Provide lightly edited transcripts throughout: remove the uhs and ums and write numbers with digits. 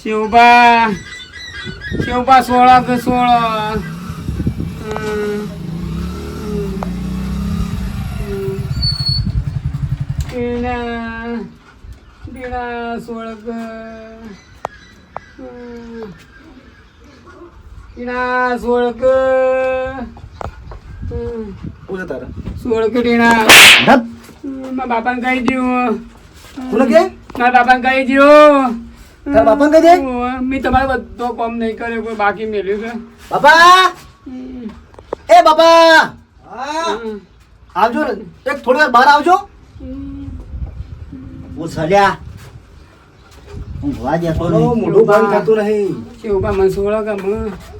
શિવબા 16 કે 16 દીના 16 કે દીના 16 કે પૂછે તારે 16 કે દીના ધપ મારા બાપાને કહી દઉં કોને કે મારા બાપાને કહી દઉં તારા બાપાને કહી દે મેં તમારે બધો કામ નહીં કર્યો કોઈ બાકી મેલ્યું છે બાપા એ બાપા હા આવજો ને એક થોડી વાર બહાર આવજો હું સલ્યા હું ભવા જતો મોઢું બંધ થતું નહીં શિવબા મને 16 કે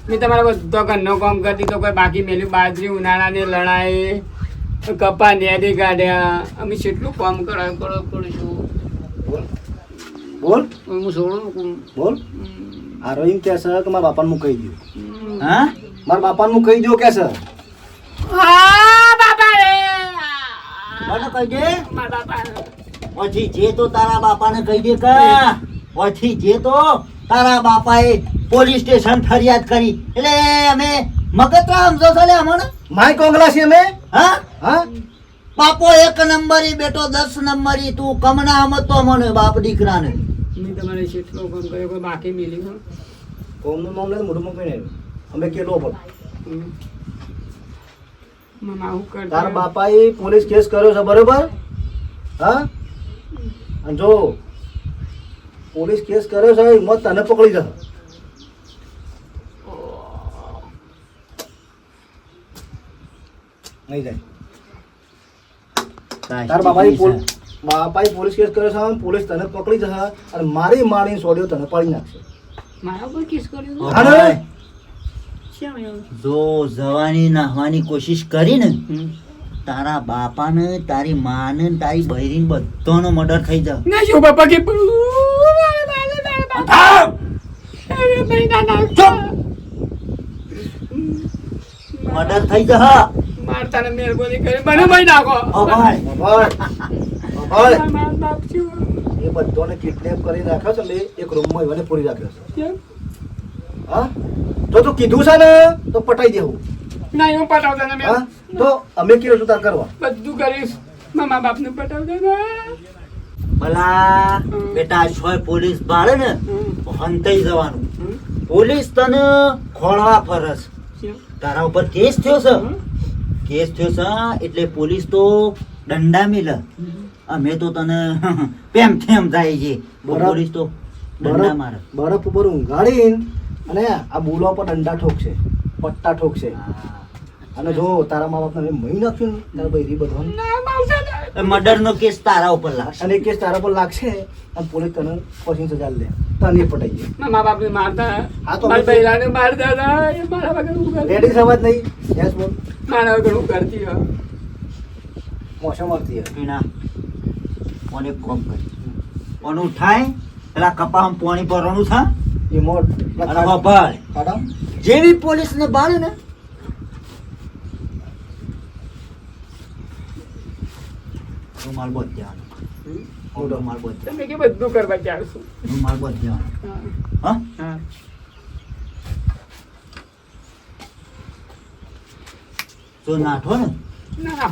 મેં તમારે બધો ઘરનો કામ કરી દીધો કોઈ બાકી મેલ્યું બાજરી ઉનાળાને લણાય કપા નેદી કાઢ્યા અમે કેટલું કામ કરું છું બોલ હું 16 બોલ આ રોઈમ કે છે કે મારા બાપાને હું કહી દઉં હા મારા બાપાને હું કહી દઉં કે છે હા બાપા રે મને કહી દે મારા બાપા પછી જે તો તારા બાપાને કહી દે કા પછી જે તો તારા બાપાએ પોલીસ સ્ટેશન ફરિયાદ કરી એટલે અમે મગતરા સમજો છો લે અમને માય કોંગલા છે અમે હા હા બાપો 1 નંબરી બેટો 10 નંબરી તું કમના મતો મને બાપ દીકરાને મેં તમારે કેટલો કામ કર્યો કોઈ બાકી મેલ્યું કોમનું નામ લઈને મોઢું મૂકીને અમે કેટલો પણ મામા આવું કરતા તારા બાપાએ પોલીસ કેસ કર્યો છે બરોબર હા અને જો પોલીસ કેસ કર્યો છે એમાં તને પકડી જશે નહીં જાય તારા બાપાએ પોલીસ કેસ કર્યો છે પોલીસ તને પકડી જશે અને મારી મારી સોડિયો તને પાડી નાખશે મારા ઉપર કિસ કર્યું ઓ ભાઈ, કેમ એવું જો જવાની નાહવાની કોશિશ કરી ને તારા બાપાને તારી માને ને તારી બહેરીને બધાનો મર્ડર થઈ જાવ ના શું બાપા કે મર્ડર થઈ જા મારતા ને મહેરબાની કરી મને ભાઈ નાખો ઓ ભાઈ ભાઈ મારા બાપ છું એ બધાને કિડનેપ કરી રાખ્યો છે એટલે એક રૂમમાં એને પૂરી રાખ્યો છે કેમ હા જો તું કીધું છે ને તો પટાઈ દેવું ના હું પટાવતા ને હા તો અમે કેવું છું તાર કરવા બધું કરીશ મારા બાપ ને પટાવતા ને ભલા બેટા છોય પોલીસ બાળે ને તો હંતાઈ જવાનું પોલીસ તને ખોળવા ફરસ તારા ઉપર કેસ થયો છે એટલે પોલીસ તો દંડા મિલે અમે તો તને પેમ થેમ જાય છે પોલીસ તો દંડા મારે બરફ ઉપર ઊંઘાડીને અને આ બોલા પર દંડા ઠોકશે પટ્ટા ઠોકશે અને જો તારા મા બાપને મેં મહી નાખ્યું ને તારા બૈરી બધવાનું મર્ડર નો કેસ તારા ઉપર લાગશે અને એ કેસ તારા પર લાગશે અને પોલીસ તને પછી સજા લે તને પટાઈ જાય મારા બાપ ને મારતા હા તો મારા બૈરાને મારતા હતા એ મારા વગર હું કરતી લેડીઝ અવાજ નહીં યસ બોલ મારા વગર હું કરતી હોય મોસમ આવતી હે એના કોને કોમ કરી ઓનું થાય પેલા કપામ પાણી ભરવાનું થા એ મોડ અને વભાળ કાઢા જેવી પોલીસ ને બાળે ને રૂમાલ બોધ દેવાનો રૂમાલ બોધ તમે કે બધું કરવા ચાલ છું રૂમાલ બોધ દેવાનો હા હા જો નાઠો ને ના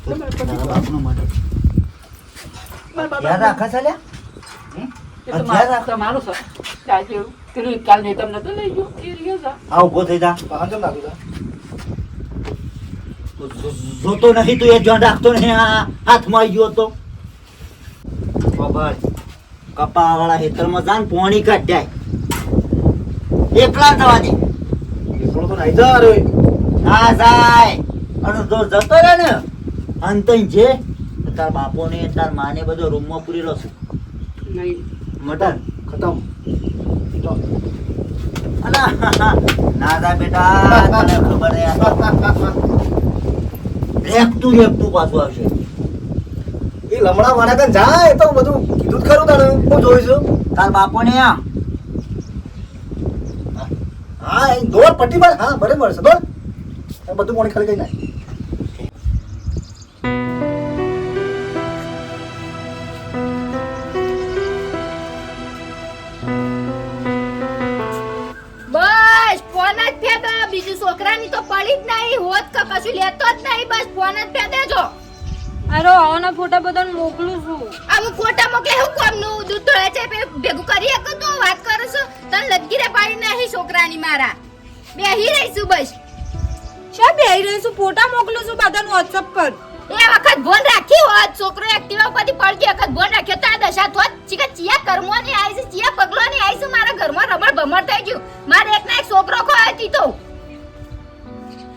તો તારા બાપનો મર્ડર યાદ રાખા ચાલ્યા તમારું સર ચાલશે પેલું કાલ નહીં તમને તો લઈ ગયો એ રહ્યો છે આ ઉભો થઈ જા પાંચ નાખું તા જોતો નહીં તું એ જોન રાખતો નહીં આ હાથમાં આવી ગયો તો ખબર કપા વાળા હેતરમાં જાન પોણી કાઢ્યા એકલા જવા દે એકલો તો નહીં જા રે ના જાય અને જો જતો રહે ને અંત જે તાર બાપો ને તાર માને બધો રૂમમાં પૂરી લો છું નહીં મટન ખતમ તો અલા ના જા બેટા તને ખબર હે રેખતું પાછું આવશે એ લમડા વાળા કન જાય તો બધું કીધું જ ખરું તને હું જોઈશું તાર બાપો ને આ હા એ દોડ પટ્ટી પર હા બરાબર છે દોડ બધું પાણી ખાલી કઈ નાખ છોકરાની તો પડી જ નહીં હોત કે કશું લેતો જ નહીં બસ ફોન જ પે દેજો અરે આવના ફોટા બધાને મોકલું છું અમુક ફોટા મોકલે હું કોમનું દૂધ ધોળે છે ભેગું કરી શકો તો વાત કરો છો તને લગી રે પાડી નહીં છોકરાની મારા બેહી રહીશું બસ શા બેહી રહી છું ફોટા મોકલું છું બધાને WhatsApp પર એ વખત ફોન રાખી હોત છોકરો એક્ટિવા ઉપરથી પડી વખત ફોન રાખ્યો તો આ દશા થોત ચીકા ચિયા કરમોની આવી છે ચિયા પગલોની આવી છે મારા ઘરમાં રમણ ભમર થઈ ગયું મારે એક ના એક છોકરો ખોયો હતી તો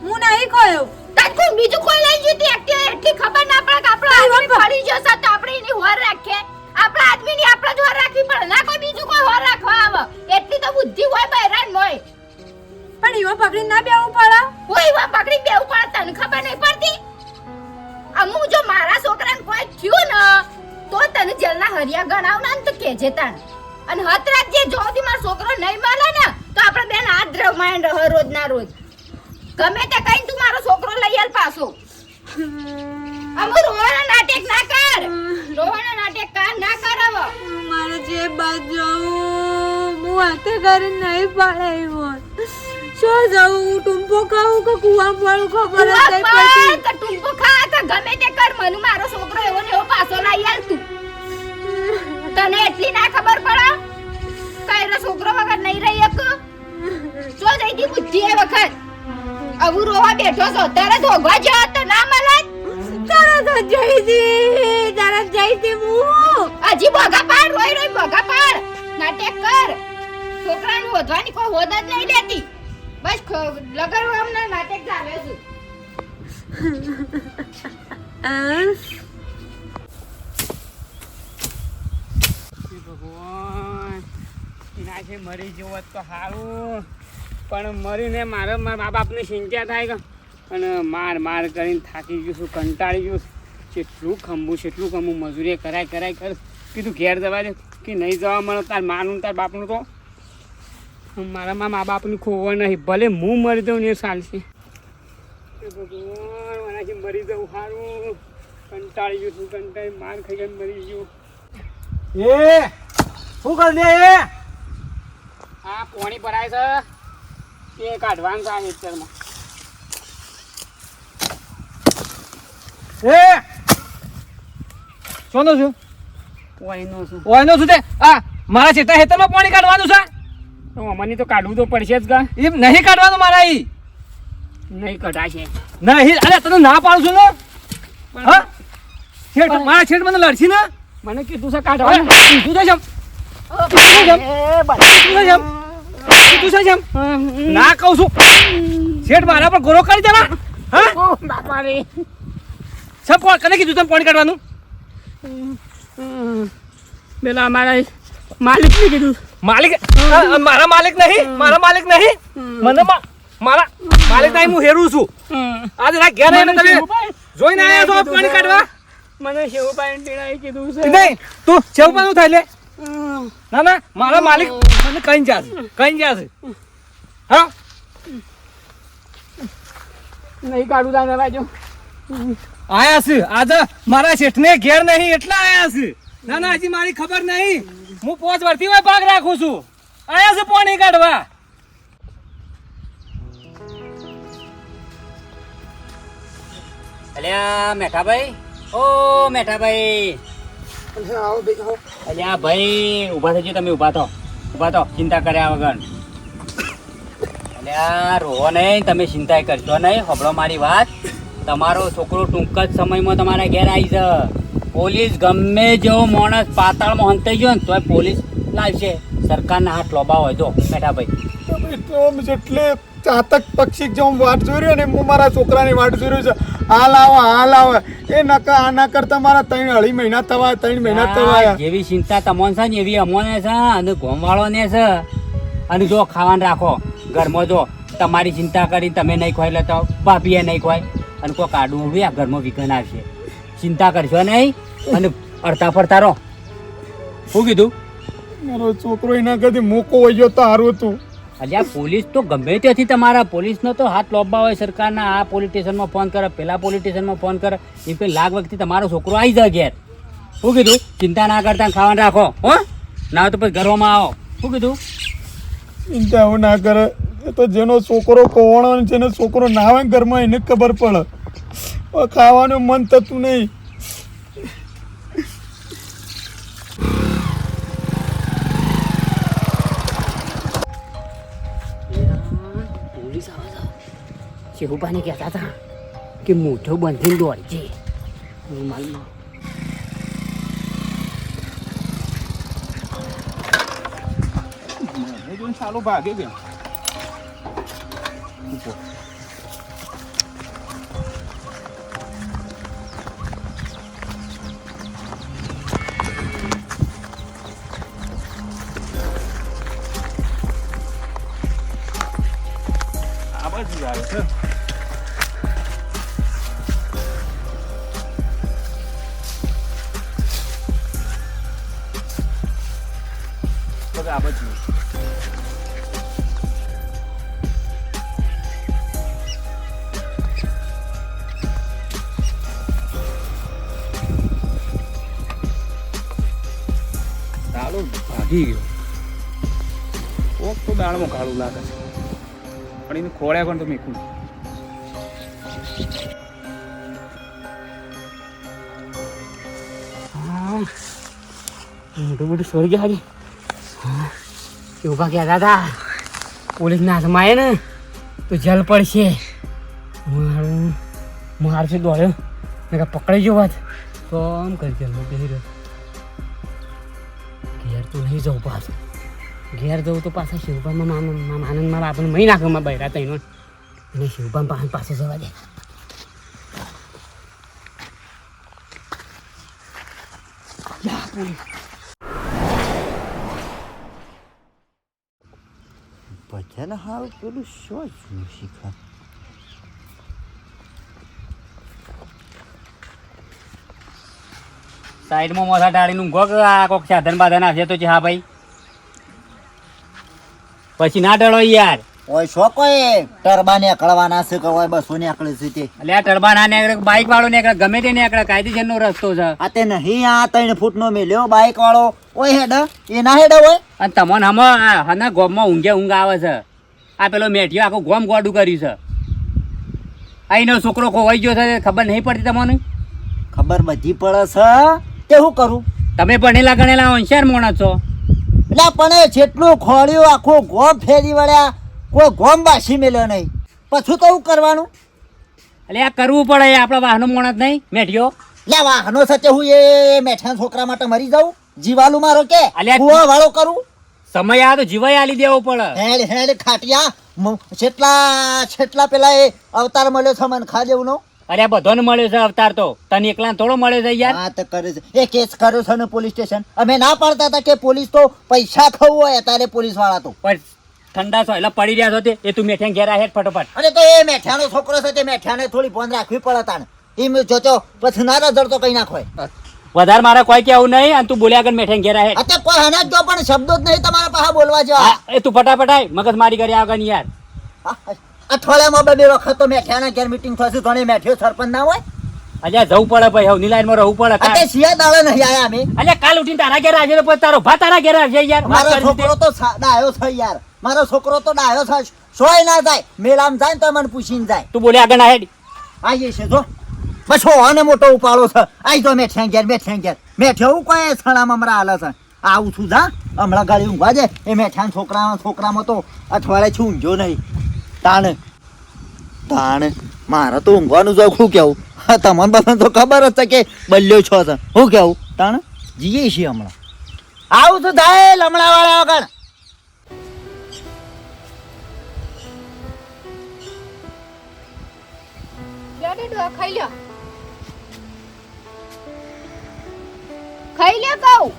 હું નહીં ખોયો તાર કોઈ બીજું કોઈ લઈ ગયું તી એક્ટિવા એટલી ખબર ના પડે કે આપણો આદમી પડી જશે તો આપણે એની હોર રાખીએ આપણા આદમીની આપણે જ હોર રાખવી પડે ના કોઈ બીજું કોઈ હોર રાખવા આવે એટલી તો બુદ્ધિ હોય બહેરાન હોય પણ ઈવા પકડી ના બેવું પડે કોઈ એવા પકડી બેવું પડે તને ખબર નહીં પડતી અમુક જો મારા છોકરાને કોઈ થયું ને તો તને જેલના હરિયા ગણાવના ને તો કેજે તાણ અને હત રાખજે જો દી મારો છોકરો નહીં મળે ને તો આપણે બેન હાથ રમાયણ રહે રોજના રોજ ગમે તે કઈ તું મારો છોકરો લઈ આલ પાછો અમુ રોવાના નાટક ના કર રોવાના નાટક ના કર હવે મારે જે બાદ જાઉં હું હાથે ઘરે નહીં પડાય હોત શું જાઉં ટુંપો ખાઉં કે કુવા પડું ખબર જ નહીં પડતી કે ટૂંપો ખા કે ગમે તે કર મને મારો છોકરો એવો ને એવો પાછો લઈ આલ તું તને એટલી ના ખબર પડે કઈનો છોકરો વગર નહીં રહી એક જો જઈતી બુદ્ધિ એ વખત અબુ રોવા બેઠો છો તારે ધોગવા જવા તો ના મળે તરત જઈતી હું હજી ભોગા પાડ રોઈ રોઈ ભોગા પાડ નાટક કર છોકરાનું વધવાની કોઈ હોદ જ નહીં લેતી બસ લગરવામના નાટક ચાલે છે ભગવાન એના છે મરી જવો તો સારું પણ મરીને મારા મા બાપને ચિંતા થાય કે અને માર કરીને થાકી ગયું છું કંટાળી ગયું કેટલું ખંભું મજૂરી કરાય કર કીધું ઘેર જવા દે કે નહીં જવા મળે તાર માનું તાર બાપનું તો મારા મા બાપનું ખોવા નહીં ભલે હું મરી દઉં ને એ ચાલશે ભગવાન મારાથી મરી જવું સારું કંટાળી ગયું છું કંટાળી માર ખાઈ ગઈ મરી ગયું એ શું કર દે એ આ પોણી ભરાય છે તે કાઢવાનું છે આ વેચરમાં એ સોનો છું પોણીનો છું ઓયનો છું તે આ મારા છેટા હેતરમાં પાણી કાઢવાનું છે તો અમને તો કાઢવું તો પડશે જ કા એમ નહીં કાઢવાનું મારા ઈ નહીં કઢાશે નહીં અરે તને ના પાડું છું ને હા છેટ મારા છેટ મને લડશી ને મને કીધું છે કાઢવાનું તું જમ ના કહું છું શેઠ મારા પર ગોરો કરી દેવા હા બાપા રે સબ કોણ કને કીધું તમે પાણી કાઢવાનું પેલા અમારા માલિક ને કીધું માલિક મારા માલિક નહીં મને મારા માલિક નહીં હું હેરું છું આજે ના ઘેર આવીને તમે જોઈને આવ્યા છો પાણી કાઢવા મને શેવભાઈ ટીણાએ કીધું છે નહીં તું શેવભાઈ થાય લે ના ના મારા માલિક મને કઈ જશે હા નહીં કાઢું દાદા બાજુ આયા છે આજે મારા શેઠને ઘેર નહીં એટલા આયા છે ના ના હજી મારી ખબર નહીં હું 5 વર્ષથી હોય ભાગ રાખું છું આયા છે પાણી કાઢવા અલ્યા મેઠાભાઈ ઓ મેઠાભાઈ અલ્યા ભાઈ ઊભા થજો તમે ઊભા થો ચિંતા કર્યા વગર અલ્યા રોવો નહીં તમે ચિંતા કરશો નહીં હોબળો મારી વાત તમારો છોકરો ટૂંક જ સમયમાં તમારા ઘેર આવી છે પોલીસ ગમે જેવો માણસ પાતાળમાં હંતાઈ ગયો ને તોય પોલીસ લાવશે સરકારના હાથ લોબા હોય જો મેઠાભાઈ જેટલે ચાતક પક્ષી જેવું વાટ જોઈ રહ્યો ને હું મારા છોકરાની વાટ જોઈ રહ્યો છે હાલ આવે એ નકા આના કરતા મારા 3 મહિના થવા જેવી ચિંતા તમોન છે ને એવી અમોને છે અને ગોમવાળોને છે અને જો ખાવાનું રાખો ઘરમાં જો તમારી ચિંતા કરી તમે નહીં ખોઈ લેતો ભાભીએ નહીં ખોય અને કોઈ કાઢવું બી આ ઘરમાં વિઘન આવશે ચિંતા કરશો નહીં અને અડતા ફરતા રહો શું કીધું મારો છોકરો એના કદી મોકો હોય ગયો તો સારું હતું અલ્યા પોલીસ તો ગમે ત્યાંથી તમારા પોલીસનો તો હાથ લોબા હોય સરકારના આ પોલીસ સ્ટેશનમાં ફોન કરે પેલા પોલીસ સ્ટેશનમાં ફોન કરે એ પેલી લાખ વખતે તમારો છોકરો આવી જાય ઘેર શું કીધું ચિંતા ના કરતા ખાવાનું રાખો હો ના તો પછી ઘરમાં આવો શું કીધું ચિંતા હું ના કરે એ તો જેનો છોકરો કોવાનો ને જેનો છોકરો ના હોય ને ઘરમાં એને ખબર પડે. હવે ખાવાનું મન થતું નહીં. પોલીસ આવે છે. શેહુબાને કહેતા હતા કે મોઢું બંધીને દોડજે. માલમાં ચાલો ભાગે ગયા. આ બાજુ આવે છે. આ બાજુ ભાગી ગયો. કોક તો દાળમાં કાળું લાગે છે, પણ એને ખોળ્યા પણ તો મેકું. મોટું મોટું સોરી ગયા હાજી. શેહુબા કહેતા હતા પોલીસના હાથમાં આવે ને તો જલ પડશે. મારથી દોડ્યો મેં પકડાઈ ગયો વાત તો આમ કરી જેલમાં બેસી રહ્યો. ઘેર તો નહીં જવું પાછું. ઘેર જવું તો પાછા શેહુબામાં આનંદ મારા આપણને મહી નાખવામાં બહેરા તૈનો અને શેહુબામાં પાછું જવા દે. ભજન હાલ પેલું શું જોયું શીખા. સાઈડમાં મોઢા ટાળીનું ઊંઘો કે આ કોક સાધન બાધન આવશે તો હા ભાઈ પછી ના ડરો યાર. ઓય શો કોઈ ટરબા નીકળવાના છે કે ઓય બસો નીકળે છે તે. એટલે આ ટરબા ના નીકળે બાઇક વાળો નીકળે ગમે તે નીકળે કાયદેસરનો રસ્તો છે. આ તે નહીં આ 3 ફૂટનો મેલ્યો બાઈક વાળો ઓય હેડ એ ના હેડ હોય. અને તમને હમણાં ગોમમાં ઊંઘ આવે છે. આ પેલો મેઠિયો આખું ગોમ ગોડું કર્યું છે. અહીંનો છોકરો ખોવાઈ ગયો છે ખબર નહીં પડતી તમને. ખબર બધી પડે છે તે શું કરું. તમે ભણેલા ગણેલા હોશિયાર માણસ છો. એટલે પણ જેટલું ખોળ્યું આખું ગોમ ફેરી વળ્યા કોઈ ગોમ બાસી મેલ્યો નહીં. પછી તો શું કરવાનું. એટલે આ કરવું પડે આપણા વાહનો માણસ નહીં મેઠિયો. લે વાહનો સાથે હું એ મેઠા છોકરા માટે મરી જાઉં જીવાલું મારો કે અલ્યા કુવા વાળો કરું. સમય આવે તો જીવાય આલી દેવો પડે. હેડ હેડ ખાટિયા છેટલા પેલા એ અવતાર મળ્યો છે મને ખા દેવું નો. અરે બધોને મળ્યો છે અવતાર તો તને એકલા થોડો મળ્યો છે યાર. હા તો કરે છે એ કેસ કર્યો છે ને પોલીસ સ્ટેશન. અમે ના પાડતા હતા કે પોલીસ તો પૈસા ખાવું હોય અત્યારે પોલીસ વાળા તો. પણ ઠંડા સોયલા પડી રહ્યા છો તે એ તું મેઠિયા ઘેર આહે ફટોફટ. અને તો એ મેઠાનો છોકરો છે તે મેઠાને થોડી ફોન રાખવી પડે તાણે. એમ જોજો પછી ના રજડતો કઈ નાખોય. વધારે મારે કોઈ કેવું નહીં અને તું બોલ્યા આગળ મેઠિયા ઘેર આહે. અત્યારે કોઈ હના જો પણ શબ્દો જ નહીં તમારા પાસે બોલવા જેવા. એ તું ફટાફટ આય મગજ મારી કરી આગળ યાર. અઠવાડિયામાં 2 વખત તો મેઠાના ઘેર મીટિંગ થશે ઘણી મેઠ્યો સરપંચ ના હોય. અલ્યા જવું પડે ભાઈ હવે નીલાઈનમાં રહેવું પડે. અત્યારે સિયા દાડે નહીં આયા અમે. અલ્યા કાલ ઉઠીને તારા ઘેર આવજે તો પછી તારો ભા તારા ઘેર આવજે યાર. મારો છોકરો તો ડાયો છે યાર. મારો છોકરો તો ડાયો છે. સોય ના જાય મેલામ જાય તો મને પૂછીને જાય. તું બોલ્યા આગળ આહે. આઈએ છે જો બસો અને મોટો ઉપાડો છે. આઈ તો મેઠ્યા ઘેર મેઠ્યો કોઈ સણામાં મરા હાલે છે. આવું છું જા હમણાં ગાડી ઊંઘવા જાય એ મેઠાના છોકરામાં તો અઠવાડિયે છું ઊંઘ્યો નહીં. તાણે મારે તો ઊંઘવાનું જોખું કેવું. હા તમને બધાને તો ખબર જ છે કે બલ્યો છો છે. હું કેવું તાણે જીએ છીએ હમણાં. આવું તો થાય લમણા વાળા વગર. ખાઈ લ્યો કહું.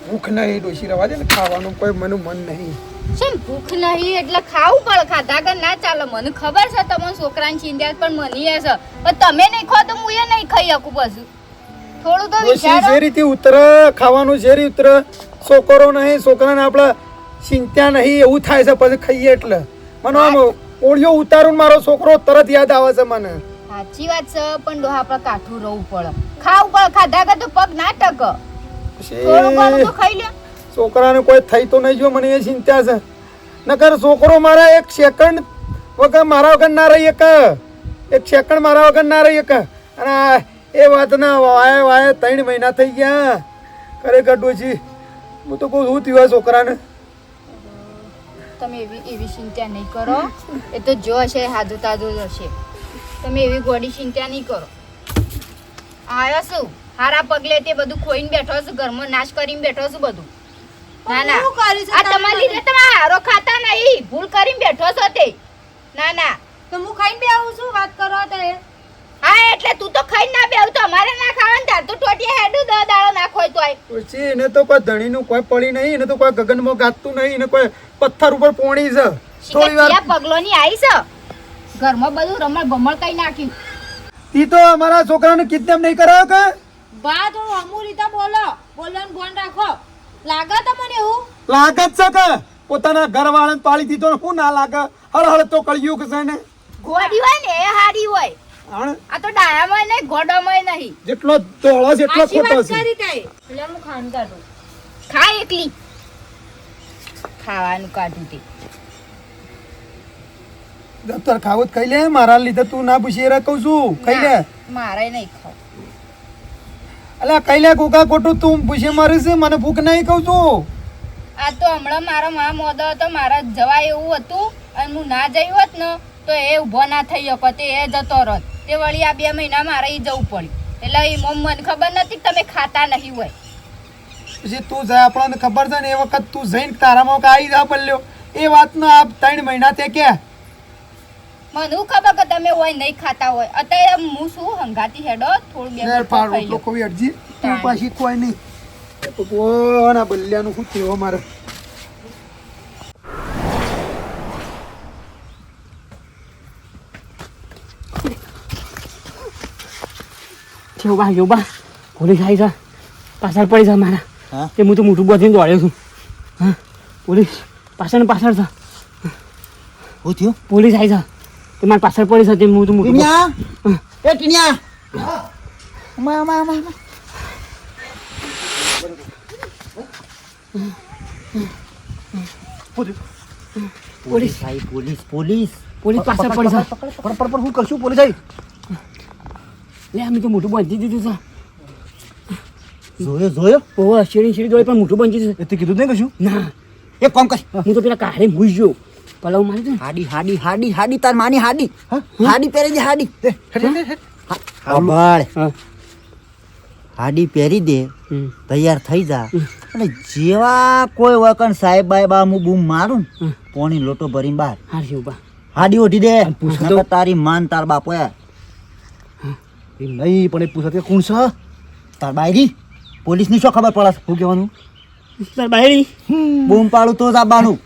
ભૂખ નહીં ડોસી રવા દે ને ખાવાનું કોઈ મને મન નહીં. શેમ ભૂખ નહીં એટલે ખાવું પડે. ખાધા વગર ના ચાલે. મને ખબર છે તમારા છોકરાની ચિંતા પણ મને એ છે. પણ તમે નહીં ખો તો હું એ નહીં ખાઈ શકું. પછી થોડું તો ડોસી વિચારો. જે રીતે ઉતરે ખાવાનું જે રીતે ઉતરે છોકરો નહીં છોકરાને આપણે ચિંતા નહીં એવું થાય છે પછી ખાઈએ એટલે મને આમ ઓળિયો ઉતારું મારો છોકરો તરત યાદ આવે છે મને. સાચી વાત છે પણ ડોહા આપણે કાઠું રહેવું પડે. ખાવું પડે. ખાધા વગર તો પગ ના ટકે. થોડું ઘણું તો ખાઈ લે. છોકરાને કોઈ થઈ તો નહીં જો મને એ ચિંતા છે. નકર છોકરો મારા એક સેકન્ડ વગર મારા વગર ના રહી એક સેકન્ડ મારા વગર ના રહી અને આ એ વાતના વાય વાય 3 મહિના થઈ ગયા ખરેખર ડોશી હું તો કહું શું થયું આ છોકરાને તમે એવી ચિંતા નહીં કરો. એ તો જો હશે હાજુ તાજુ જ હશે. તમે એવી ગોડી ચિંતા નહીં કરો. આયો શું હારા પગલે તે બધું ખોઈને બેઠો છું, ઘરમાં નાશ કરીને બેઠો છું બધું. ના ના શું કર્યું છે આ તમારા લીધે તમે હારો ખાતા નહીં, ભૂલ કરીને બેઠો છો તે. ના ના તો હું ખાઈને બે આવું છું, વાત કરો તે. હા એટલે તું તો ખાઈ ના બેવ તો અમારે ના ખાવાનું તાર તો ટોટિયા હેડું દાડો નાખો તોય. પછી એને તો કોઈ ધણીનું કોઈ પડી નહીં, એને તો કોઈ ગગનમાં ગાતું નહીં, એને કોઈ પથ્થર ઉપર પોણી છે. થોડી વાર શિકિયા પગલોની આવી છે, ઘરમાં બધું રમણ ભમણ કઈ નાખ્યું. ઈ તો અમારા છોકરાને કિડનેપ નહીં કરાયો કે બા થોડું અમુ રીતે બોલો, બોલવાનું ફોન રાખો. લાગે તમને એવું? લાગે જ છે કે પોતાના ઘરવાળાને પાળી દીધો ને શું ના લાગે? હળ તો કળિયુગ છે ને. ગોડી હોય ને એ હારી હોય, આણ આ તો ડાયામાં નહીં ગોડામાં નહીં. જેટલો ધોળો છે એટલો આછી ખોટો વાત છે. કરી તે. એટલે હું ખાન કાઢું. ખા એકલી ખાવાનું કાઢું તે. દફતર ખાવું જ ખાઈ લે, મારા લીધે તું ના પૂછી રે કહું છું ખાઈ લે. મારે નહીં ખાવ. અલ્યા ખાઈ લે કોકા ખોટું તું પૂછી મારીશ, મને ભૂખ નહીં કહું છું. આ તો હમણાં મારો મા મોદો હતો, મારા જવાય એવું હતું અને હું ના જઈ હોત ને તો એ ઊભો ના થઈ શકો, તે એ જતો રત. તે વળી આ 2 મહિના મારે ઈ જવું પડ્યું. એટલે એ મને ખબર નથી કે તમે ખાતા નહીં હોય. પછી તું જાય આપણને ખબર છે ને એ વખત તું જઈને તારામાં કે આવી જા બલ્યો એ વાતનો આ 3 મહિના તે કે મને હું ખબર કે તમે હોય નહીં ખાતા હોય. અત્યારે હું શું હંગાતી હેડો થોડું બે નેર મિનિટ ખાઈ પાડો લઉં. તો કોઈ અડજી તું પાછી કોઈ નહીં. ભગવાન આ બલ્યાનું શું થયો મારે? જો બા પોલીસ આવી છે, પાછળ પડી છે મારા. હા? તે હું તો મોટું બધીને દોડ્યો છું. હા પોલીસ પાછળ પાછળ છે, શું થયું? પોલીસ આવી છે તે મારી પાછળ પડી છે. તે હું તો મોટું ટીનિયા એ ટીનિયા મા મા મા પોલીસ આવી, પોલીસ પોલીસ પોલીસ પાછળ પડી છે. પણ હું કરશું? પોલીસ આવી લે અમે તો મોટું બાંધી દીધું છે. જોયો ઓહો શેરી દોડી પણ મોટું બાંધી દીધું. એ તે કીધું નહીં કશું? ના એક કામ કર, હું તો પેલા કાઢે મૂઈ ગયો પલાવ મારી દે. હાડી હાડી હાડી હાડી તાર માની હાડી હાડી પહેરી દે હાડી ખબર હા હાડી પહેરી દે, હમ. તૈયાર થઈ જા અને જેવા કોઈ વકન સાહેબ બાય બા હું બૂમ મારું ને, પોણી લોટો ભરીને બહાર હા છે ઉભા. હાડી ઓઢી દે. પૂછો નકર તારી માન તાર બાપો એ નહીં પણ એ પૂછે કોણ છે? તાર બાયરી પોલીસ ની શું ખબર પડે? શું કહેવાનું? તાર બાયડી બૂમ પાડું તો જ આવવાનું.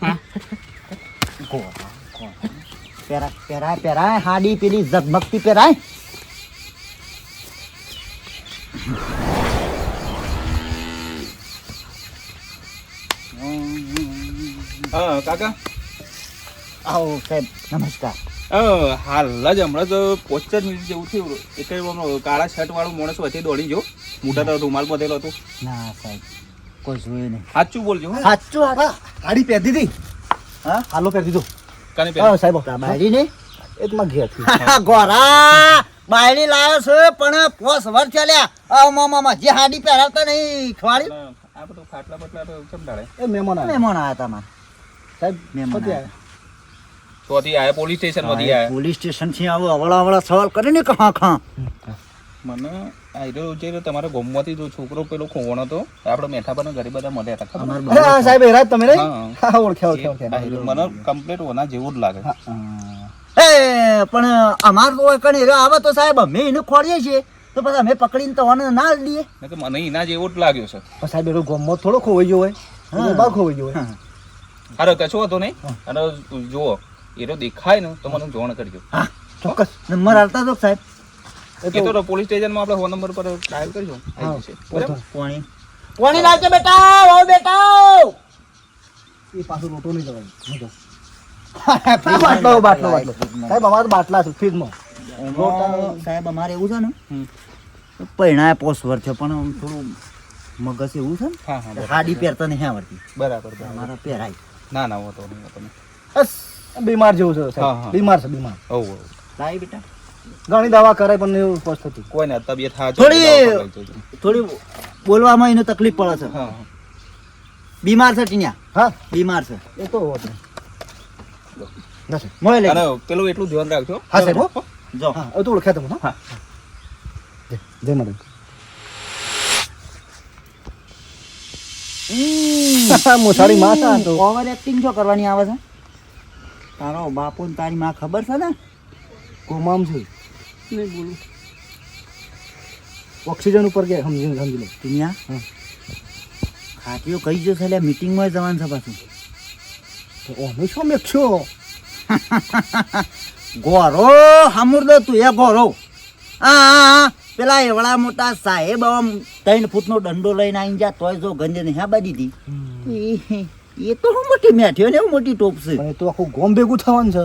પેરાય પેરાય પેરાય હાડી પેલી ઝગમગતી પેરાય. હા કાકા આવો સાહેબ નમસ્કાર. હાલ જ હમણાં જ 5 મિનિટ જેવું થયું એક કાળા શર્ટ વાળું માણસ વચ્ચે દોડી ગયો, મોટા તો રૂમાલ બધેલો હતો. ના સાહેબ કોઈ જોયું નહીં. સાચું બોલજો હો. સાચું હાડી પહેરી દીધી. હા હાલો પહેરી દીધો. કાને પહેલા સાહેબ બાયરી ને એક માં ઘેર ગોરા બાયરી લાવ્યો છે પણ 5 વર્ષ ચાલ્યા. આ મામા જે હાડી પહેરાવતા નહીં ખવાડી. આ બધું ખાટલા બટલા તો ચમડાડે. મહેમાન આવ્યા તમારે સાહેબ. મહેમાન આવ્યા. તોથી આયા પોલીસ સ્ટેશન માંથી આયા. પોલીસ સ્ટેશન થી આવો અવળા અવળા સવાલ કરે ને કહા ખા. મને આયરો જે તમારા ગામમાંથી જો છોકરો પેલો ખોવણો હતો આપણે મેઠા પર ઘરે બધા મળ્યા હતા ખબર? હા સાહેબ એરા તમે નહીં? હા. હા ઓળખ્યા આયરો મને કમ્પ્લીટ ઓના જેવું જ લાગે. એ પણ અમાર તો કણ એરો આવે તો સાહેબ અમે એને ખોડીએ છીએ તો પછી અમે પકડીને તો ઓને ના જ દઈએ. નકર મને એના જેવો જ લાગ્યો છે. પણ સાહેબ એનો ગમો થોડો ખોવાઈ ગયો હોય, હા. બાર ખોવાઈ ગયો હોય. અરે કશો હતો નહીં. અને જુઓ એનો દેખાય ને તો મને જાણ કરજો. હા ચોક્કસ નંબર આવતા તો સાહેબ. એ તો પોલીસ સ્ટેશનમાં આપણે ફોન નંબર પર ડાયલ કરજો. આવી જશે. બરાબર? પાણી પાણી લાવજો બેટા. આવો બેટા. એ પાછું લોટો નહીં જવાનું. બાટલો બાટલો બાટલો સાહેબ અમારે તો બાટલા છે ફ્રીજમાં. સાહેબ અમારે એવું છે ને હમ. પૈણા 5 વર્ષ છે પણ આમ થોડું મગજ એવું છે ને હા હા બરાબર. હાડી પહેરતા નહીં આવડતી. બરાબર બરાબર. અમારે પહેરાય. ના ના હોતો નહીં હોતો નહીં. બસ બીમાર જેવું છે હા, સાહેબ. હા. બીમાર છે બીમાર. હોવ હોવ. લાય બેટા ઘણી દવા કરાય પણ એવું સ્પષ્ટ થતું. કોઈ ને તબિયત હાચો થોડી બોલવામાં એને તકલીફ પડે છે હા હા. બીમાર છે ટીન્યા હા બીમાર છે એ તો હોત નહીં. નથી. મોય લે અને પેલું એટલું ધ્યાન રાખજો હા સાહેબ હો. જો હા હવે તો ઓળખ્યા તમે હા હા. જય માતા. મોસાળી માં છે આ તો. ઓવર એક્ટિંગ જો કરવાની આવે છે તારો બાપુ ને તારી માં ખબર છે ને કોમામ છે નહીં બોલું. ઓક્સિજન ઉપર ગયા સમજી લો ટીન્યા હા. ખાટીઓ કઈ જો છે મીટિંગમાં જવાનું છે પાછું તો અમે શું મેકશો ગોરો હામુરદો તું એ ગોરો પેલા એવડા મોટા સાહેબ આમ 3 ફૂટનો દંડો લઈને આવી જા તોય જો ગંજે ને હા બાજી દી એ તો હું મોટી મેઠ્યો ને એવું મોટી ટોપ છે પણ એ તો આખું ગોમ ભેગું થવાનું છે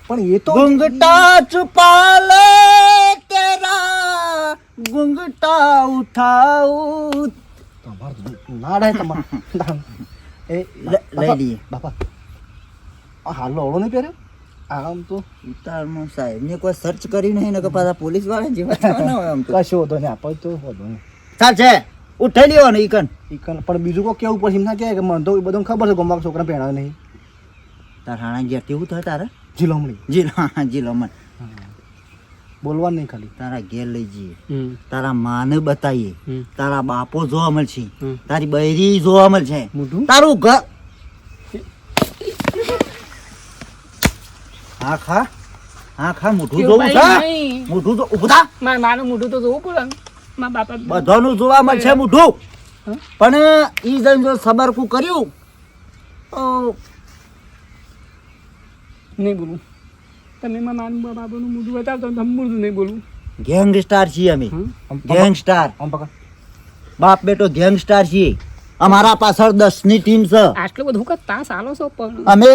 પણ એ તો ગુંગટા છુપા લે તેરા ગુંગટા ઉઠાઉ તમારું ના રહે તમારું એ લઈ લઈએ બાપા આ હાલનો ઓળો નહીં પહેર્યો આમ તો ઉતારમાં સાહેબ ને કોઈ સર્ચ કરી નહીં ને કે પાછા પોલીસ વાળા જેવા થવાના હોય આમ તો કશો વધો નહીં આપણે તો વધો નહીં ચાલ છે ઉઠાઈ લ્યો ને ઈકન પણ બીજું કોઈ કેવું પડશે એમ ના કહે કે મને તો એ બધું ખબર છે ગોમવા છોકરા પહેણા નહીં તાર હાણા ગયા કેવું થાય તારે જીલોમણી જીલો મન બોલવાનું નહીં ખાલી તારા ઘેર લઈ જઈએ તારા માને બતાવીએ તારા બાપો જોવા મળશે તારી બૈરી જોવા મળશે મોઢું તારું ઘર હા ખા મોઢું જોવું છે નહીં. મોઢું તો ઉભું થા મારું મોઢું તો જોવું પડે ને. મારા બાપા બધાનું જોવા મળશે મોઢું પણ ઈ જઈને જો સબરકું કર્યું તો નહીં બોલું. તમે મારા બાબાનું મોઢું બતાવતો ને તમે મોઢું નહીં બોલું. ગેંગસ્ટાર છીએ અમે ગેંગસ્ટાર આમ પકડ બાપ બેટો ગેંગસ્ટાર છીએ અમારા પાછળ 10 ની ટીમ છે આટલું બધું કે તાસ આલો છો પણ અમે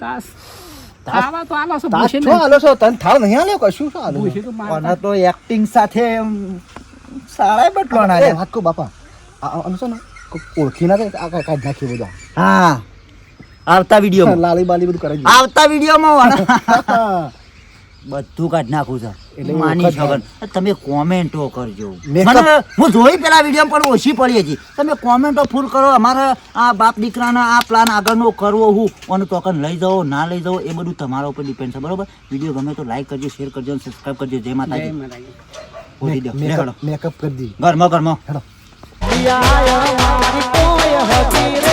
તાસ ખાવા તો આલો છો તાસ ભૂસે છો આલો છો તને થાળ નહીં આલ્યો કશું શું આલો ભૂસે તો મારતા. અને તો એક્ટિંગ સાથે સારા બટવાના એ વાત કહું બાપા આમ છે ને ઓળખી ના આ કાઢ નાખ્યું બધા હા આવતા વિડીયો લાલી બાલી બધું કરાવી આવતા વિડીયોમાં બધું કાઢ નાખું છે એટલે માની વખત ખબર તમે કોમેન્ટો કરજો Makeup- મને હું જોઈ પેલા વિડીયો પણ ઓછી પડી હતી તમે કોમેન્ટો ફૂલ કરો અમારે આ બાપ દીકરાના આ પ્લાન આગળનો કરવો હું અને ટોકન લઈ જાઓ ના લઈ જાઓ એ બધું તમારા ઉપર ડિપેન્ડ છે બરોબર વિડીયો ગમે તો લાઈક કરજો શેર કરજો અને સબસ્ક્રાઇબ કરજો જય જય માતાજી માતાજી. બોલી દો લે હેડો. મેકઅપ કરી દી ઘરમાં ઘરમાં હેડો યા યા મારી કોઈ હતી